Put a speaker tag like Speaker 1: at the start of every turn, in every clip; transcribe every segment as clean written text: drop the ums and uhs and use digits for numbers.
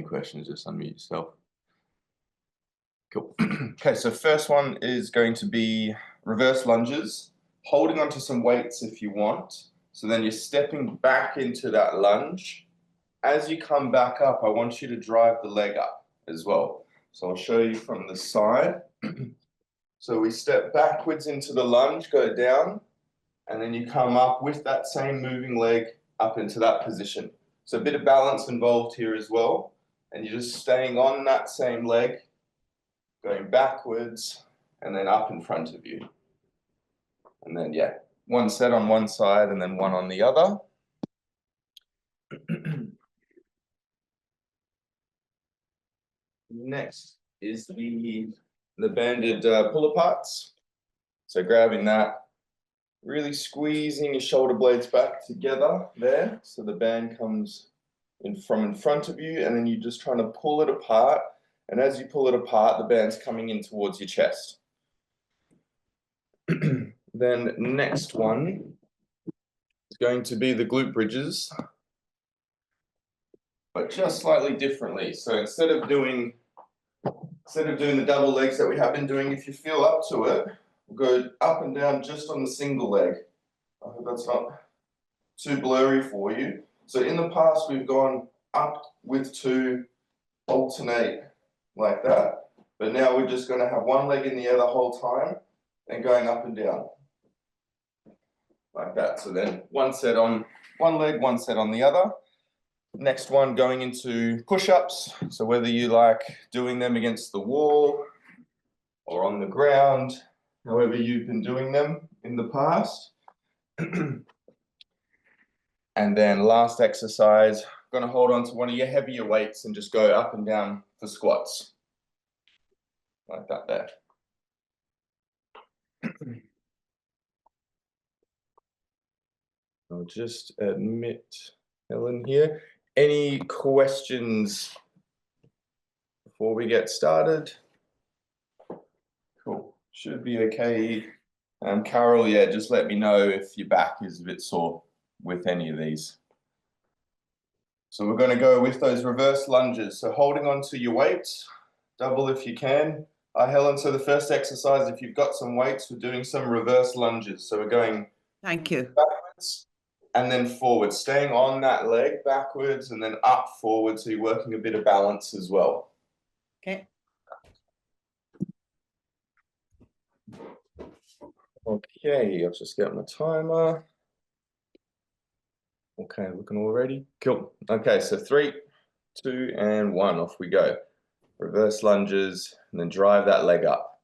Speaker 1: questions, just unmute yourself. Cool. Okay, so first one is going to be reverse lunges, holding onto some weights if you want. So then you're stepping back into that lunge. As you come back up, I want you to drive the leg up as well. So I'll show you from the side. So we step backwards into the lunge, go down, and then you come up with that same moving leg up into that position. So a bit of balance involved here as well. And you're just staying on that same leg, going backwards, and then up in front of you. And then, yeah, one set on one side and then one on the other. Next is the banded pull-aparts. So grabbing that, really squeezing your shoulder blades back together there. So the band comes from in front of you, and then you're just trying to pull it apart. And as you pull it apart, the band's coming in towards your chest. Then next one is going to be the glute bridges, but just slightly differently. So instead of doing the double legs that we have been doing, if you feel up to it, we'll go up and down just on the single leg. I hope that's not too blurry for you. So in the past, we've gone up with two, alternate like that. But now we're just going to have one leg in the air the whole time and going up and down like that. So then one set on one leg, one set on the other. Next one, going into push-ups. So whether you like doing them against the wall or on the ground, however you've been doing them in the past. And then last exercise, going to hold on to one of your heavier weights and just go up and down for squats. Like that there. I'll just admit Helen here. Any questions before we get started? Cool. Should be okay. Carol, yeah, just let me know if your back is a bit sore with any of these. So we're going to go with those reverse lunges. So holding on to your weights, double if you can. Helen, so the first exercise, if you've got some weights, we're doing some reverse lunges. So we're going backwards and then forward, staying on that leg backwards and then up forward. So you're working a bit of balance as well.
Speaker 2: Okay.
Speaker 1: Okay, I'll just get my timer. Okay, looking all ready. Cool. Okay, so 3, 2, and 1, off we go. Reverse lunges, and then drive that leg up.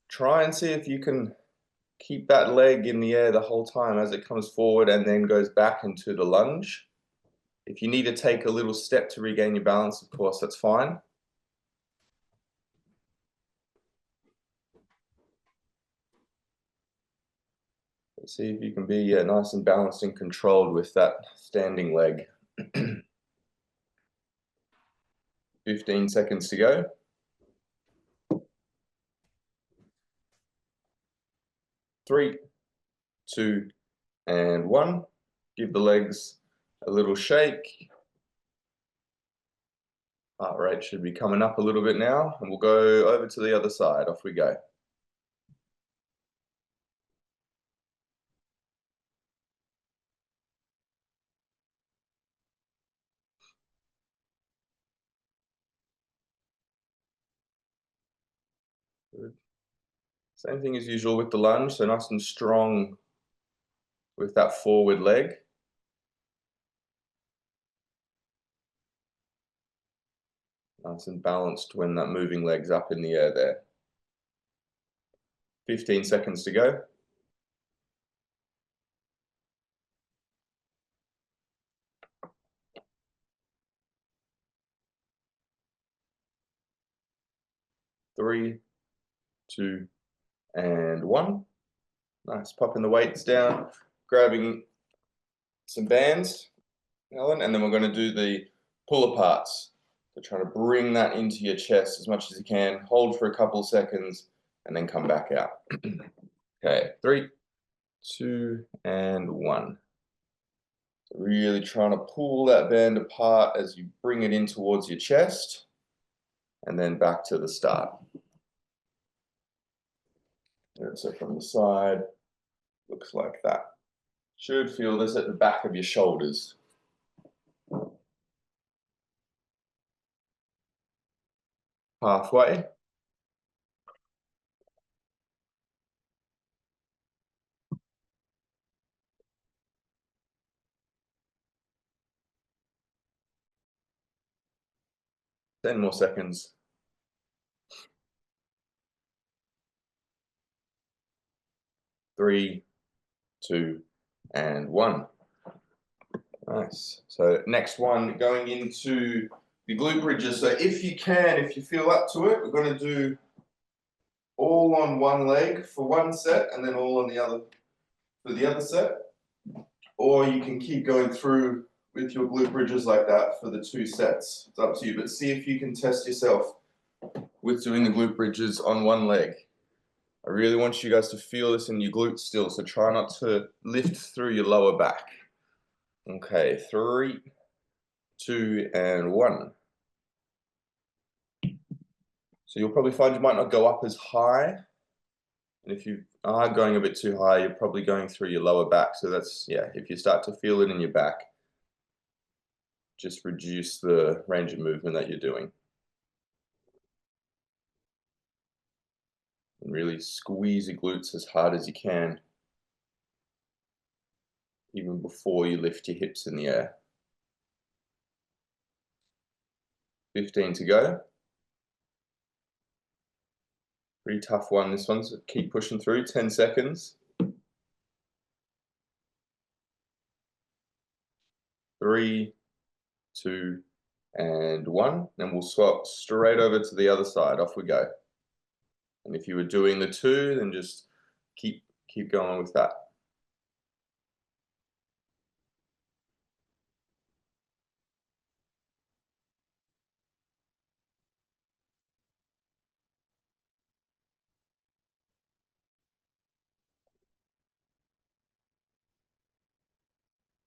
Speaker 1: Try and see if you can keep that leg in the air the whole time as it comes forward and then goes back into the lunge. If you need to take a little step to regain your balance, of course, that's fine. Let's see if you can be nice and balanced and controlled with that standing leg. 15 seconds to go. 3, 2, and 1. Give the legs a little shake. Heart rate should be coming up a little bit now, and we'll go over to the other side. Off we go. Good. Same thing as usual with the lunge, so nice and strong with that forward leg. Nice and balanced when that moving leg's up in the air there. 15 seconds to go. 3, 2, and 1. Nice, popping the weights down, grabbing some bands, Helen, and then we're going to do the pull-aparts. So try to bring that into your chest as much as you can, hold for a couple of seconds, and then come back out. Okay, 3, 2, and 1. So really trying to pull that band apart as you bring it in towards your chest, and then back to the start. And so from the side, looks like that. Should feel this at the back of your shoulders. Halfway. Ten more seconds. 3, 2, and 1. Nice. So next one, going into the glute bridges. So if you can, if you feel up to it, we're going to do all on one leg for one set, and then all on the other for the other set. Or you can keep going through with your glute bridges like that for the 2 sets. It's up to you, but see if you can test yourself with doing the glute bridges on one leg. I really want you guys to feel this in your glutes still, so try not to lift through your lower back. Okay, 3, 2, and 1. So you'll probably find you might not go up as high. And if you are going a bit too high, you're probably going through your lower back. So that's, yeah, if you start to feel it in your back, just reduce the range of movement that you're doing. And really squeeze your glutes as hard as you can, even before you lift your hips in the air. 15 to go. Pretty tough one, this one, so keep pushing through. 10 seconds. 3, 2, and 1. Then we'll swap straight over to the other side. Off we go. And if you were doing the 2, then just keep going with that.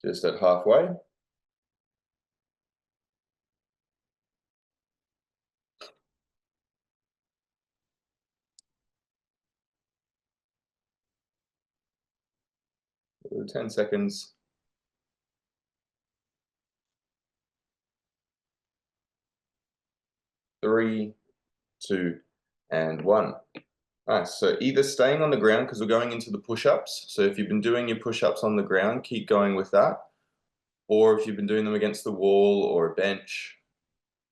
Speaker 1: Just at halfway. So 10 seconds. 3, 2, and 1. Nice. So either staying on the ground because we're going into the push-ups. So if you've been doing your push-ups on the ground, keep going with that. Or if you've been doing them against the wall or a bench,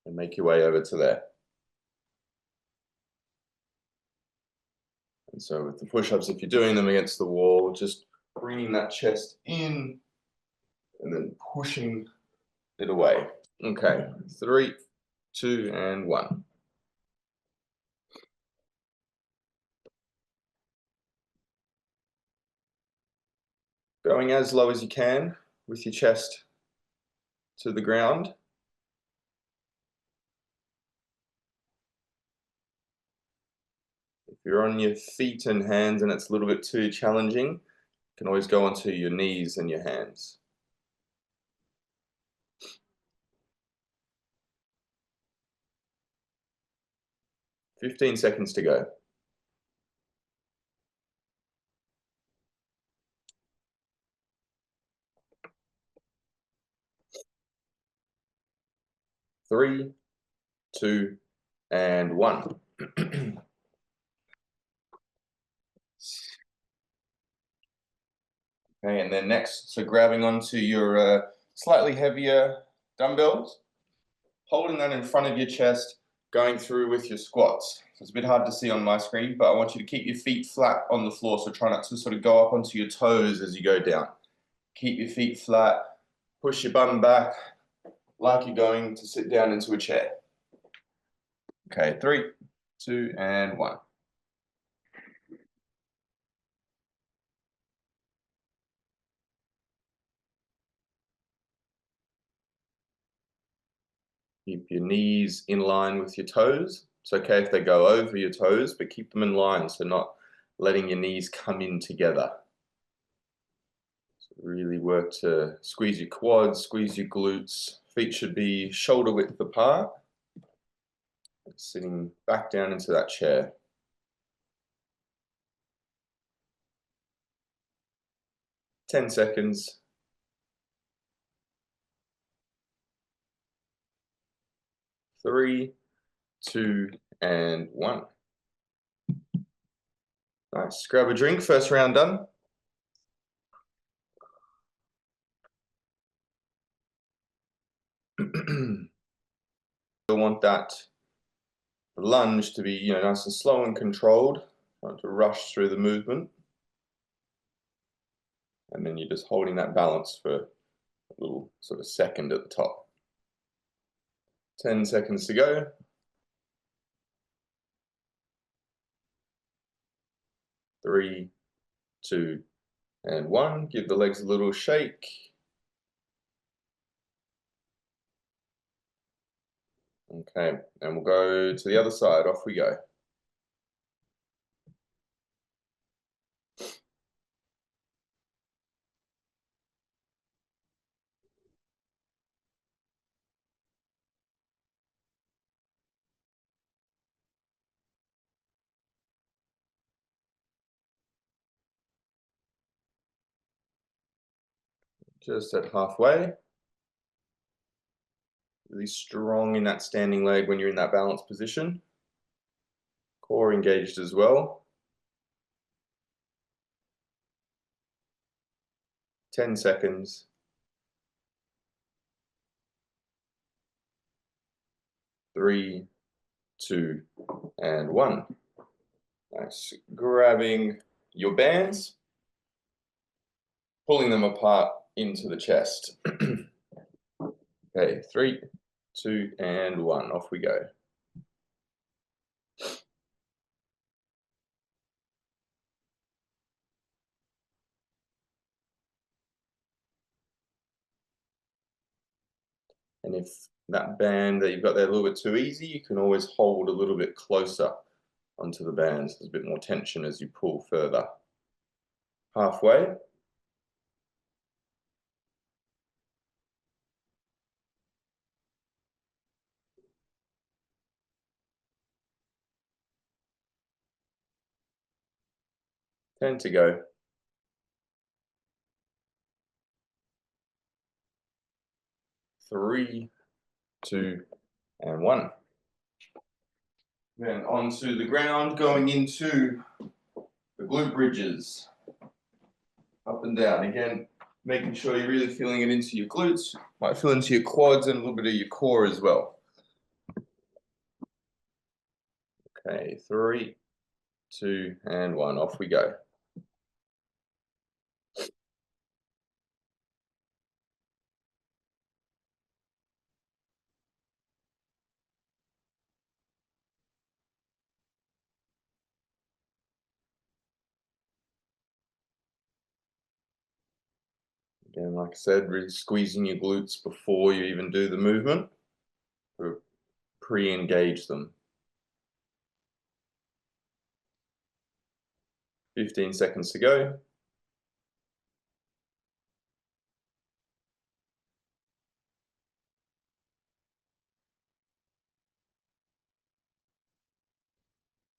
Speaker 1: and make your way over to there. And so with the push-ups, if you're doing them against the wall, just bringing that chest in and then pushing it away. Okay, 3, 2, and 1. Going as low as you can with your chest to the ground. If you're on your feet and hands and it's a little bit too challenging, you can always go onto your knees and your hands. 15 seconds to go. 3, 2, and 1. Okay, and then next, so grabbing onto your slightly heavier dumbbells, holding that in front of your chest, going through with your squats. So it's a bit hard to see on my screen, but I want you to keep your feet flat on the floor, so try not to sort of go up onto your toes as you go down. Keep your feet flat, push your bum back like you're going to sit down into a chair. Okay, 3, 2, and 1. Keep your knees in line with your toes. It's okay if they go over your toes, but keep them in line, so not letting your knees come in together. Really work to squeeze your quads, squeeze your glutes. Feet should be shoulder width apart. Sitting back down into that chair. 10 seconds. 3, 2, and 1. Nice. Grab a drink. First round done. You'll want that lunge to be, nice and slow and controlled. Not to rush through the movement. And then you're just holding that balance for a little sort of second at the top. 10 seconds to go. 3, 2, and 1. Give the legs a little shake. Okay, and we'll go to the other side. Off we go. Just at halfway. Really strong in that standing leg when you're in that balanced position. Core engaged as well. 10 seconds. 3, 2, and 1. Nice. Grabbing your bands, pulling them apart into the chest. Okay, 3, 2, and 1. Off we go. And if that band that you've got there a little bit too easy, you can always hold a little bit closer onto the bands. There's a bit more tension as you pull further. Halfway. Ten to go. 3, 2, and 1. Then onto the ground, going into the glute bridges. Up and down. Again, making sure you're really feeling it into your glutes. Might feel into your quads and a little bit of your core as well. Okay, 3, 2, and 1. Off we go. Again, like I said, really squeezing your glutes before you even do the movement. Pre-engage them. 15 seconds to go.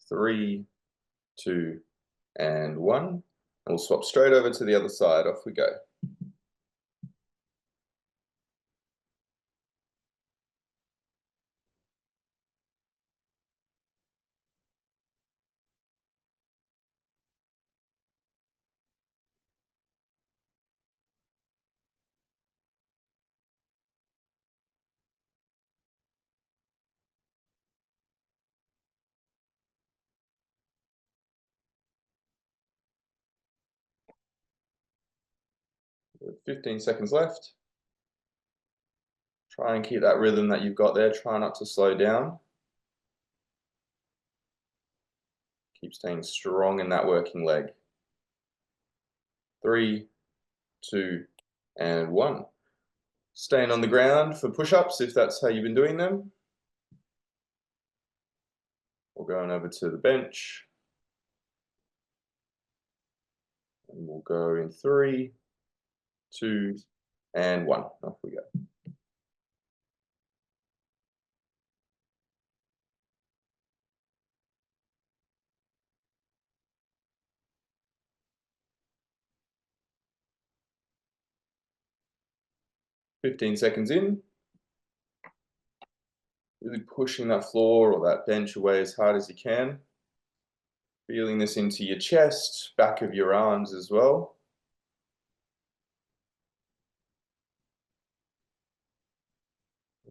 Speaker 1: 3, 2, and 1. And we'll swap straight over to the other side. Off we go. With 15 seconds left. Try and keep that rhythm that you've got there. Try not to slow down. Keep staying strong in that working leg. 3, 2, and 1. Staying on the ground for push-ups if that's how you've been doing them. We're going over to the bench. And we'll go in 3, 2, and 1. Off we go. "15 seconds in." Really pushing that floor or that bench away as hard as you can. Feeling this into your chest, back of your arms as well.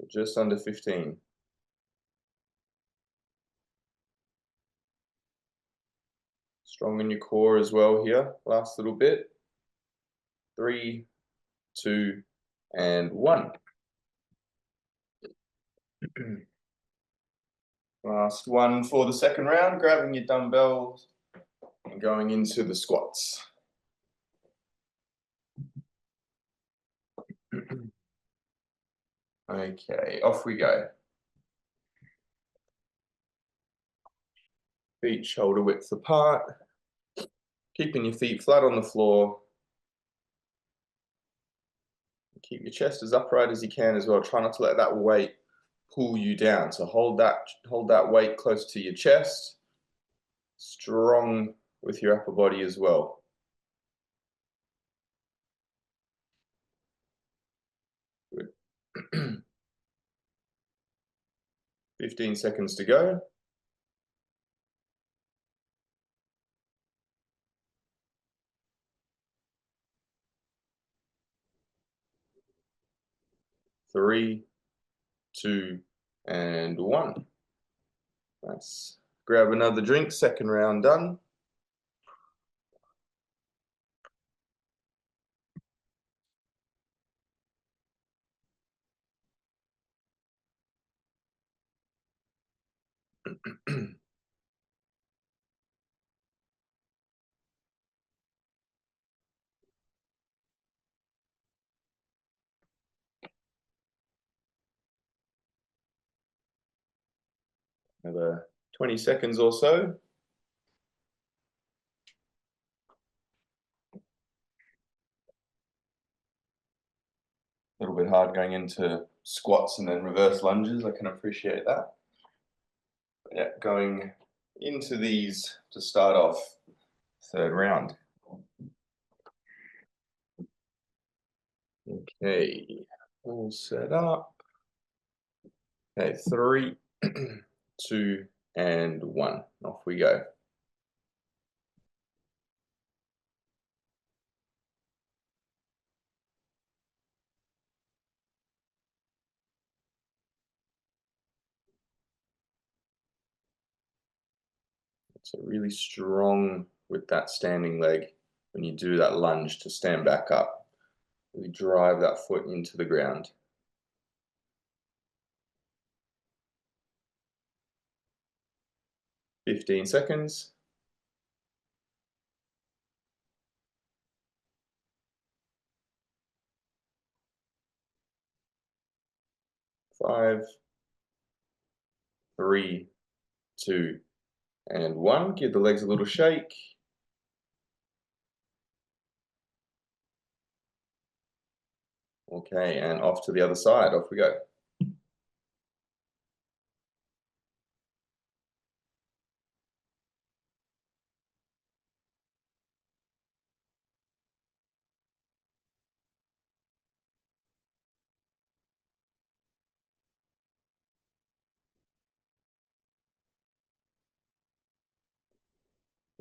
Speaker 1: Just under 15. Strong in your core as well here. Last little bit. 3, 2, and 1. Last one for the second round, grabbing your dumbbells and going into the squats. Okay, off we go. Feet shoulder width apart. Keeping your feet flat on the floor. Keep your chest as upright as you can as well. Try not to let that weight pull you down. So hold that weight close to your chest. Strong with your upper body as well. Good. 15 seconds to go. 3, 2, and 1. Nice. Grab another drink, second round done. Another 20 seconds or so. A little bit hard going into squats and then reverse lunges. I can appreciate that. But yeah, going into these to start off third round. Okay, all set up. Okay, 3, 2, and 1. Off we go. So really strong with that standing leg when you do that lunge to stand back up. Really drive that foot into the ground. 15 seconds. 5, 3, 2, and 1. Give the legs a little shake. Okay, and off to the other side. Off we go.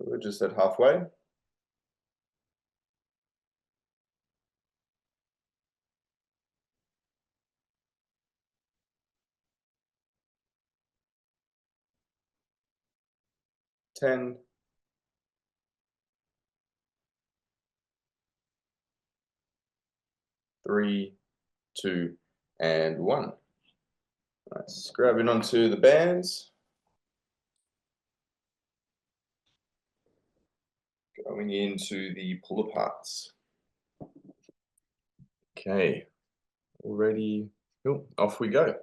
Speaker 1: We're just at halfway. Ten, 3, 2, and 1. Nice. Grabbing onto the bands. Going into the pull aparts. Okay, all ready. Cool. Off we go.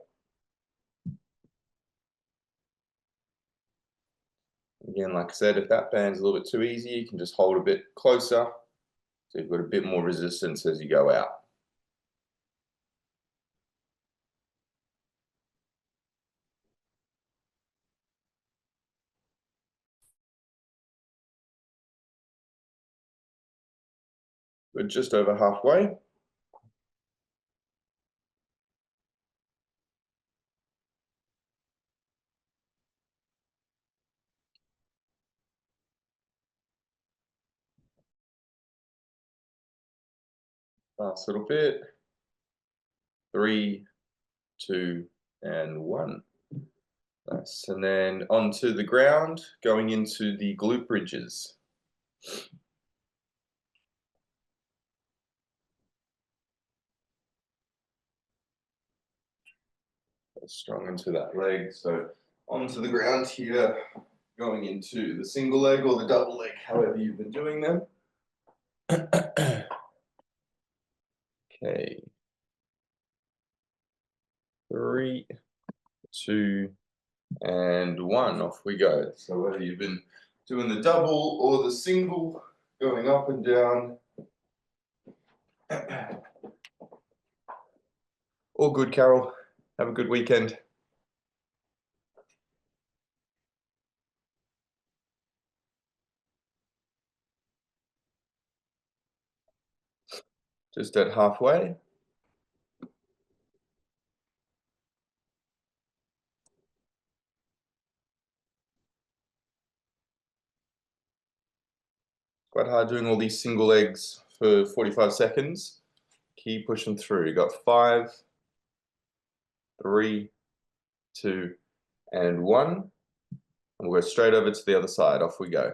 Speaker 1: Again, like I said, if that band's a little bit too easy, you can just hold a bit closer. So you've got a bit more resistance as you go out. We're just over halfway. Last little bit. 3, 2, and 1. Nice. And then onto the ground, going into the glute bridges. Strong into that leg. So onto the ground here, going into the single leg or the double leg, however you've been doing them. Okay. 3, 2, and 1. Off we go. So whether you've been doing the double or the single, going up and down. All good, Carol. Have a good weekend. Just at halfway. Quite hard doing all these single legs for 45 seconds. Keep pushing through. You got 5, 3, 2, and 1. And we'll go straight over to the other side. Off we go.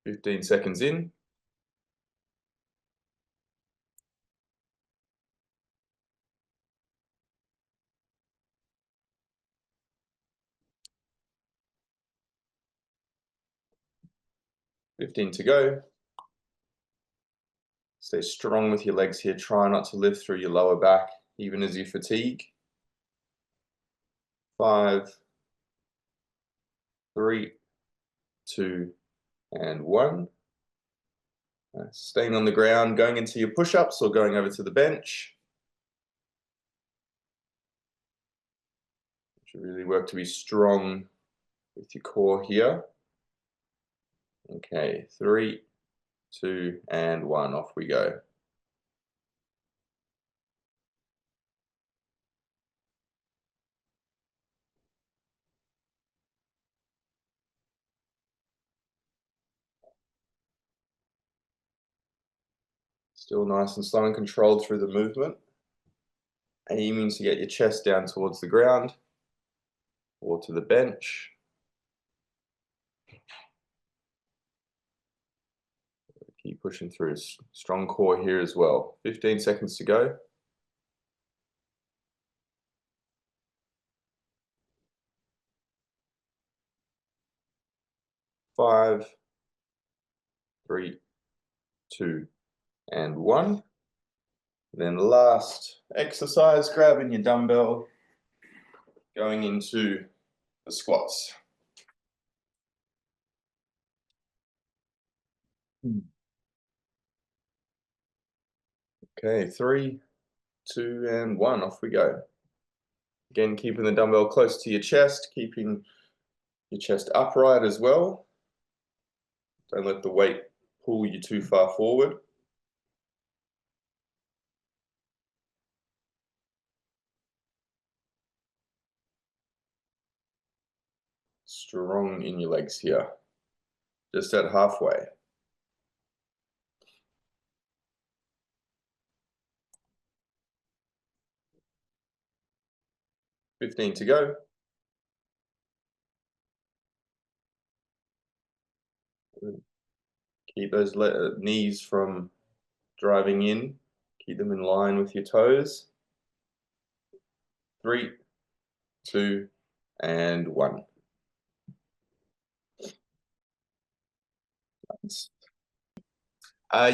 Speaker 1: 15 seconds in. $15 to go. Stay strong with your legs here. Try not to lift through your lower back, even as you fatigue. 5, 3, 2, and 1. Staying on the ground, going into your push-ups or going over to the bench. You should really work to be strong with your core here. Okay, 3, 2, and 1. Off we go. Still nice and slow and controlled through the movement. Aiming to get your chest down towards the ground or to the bench. Keep pushing through. Strong core here as well. 15 seconds to go. 5, 3, 2, and 1. Then last exercise, grabbing your dumbbell, going into the squats. Okay, 3, 2, and 1. Off we go. Again, keeping the dumbbell close to your chest, keeping your chest upright as well. Don't let the weight pull you too far forward. Strong in your legs here. Just at halfway. 15 to go. Keep those knees from driving in. Keep them in line with your toes. 3, 2, and 1.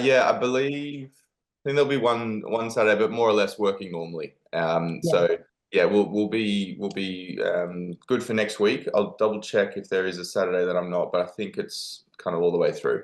Speaker 1: Yeah, I think there'll be one Saturday, but more or less working normally.
Speaker 2: Yeah.
Speaker 1: So yeah, we'll be good for next week. I'll double check if there is a Saturday that I'm not, but I think it's kind of all the way through.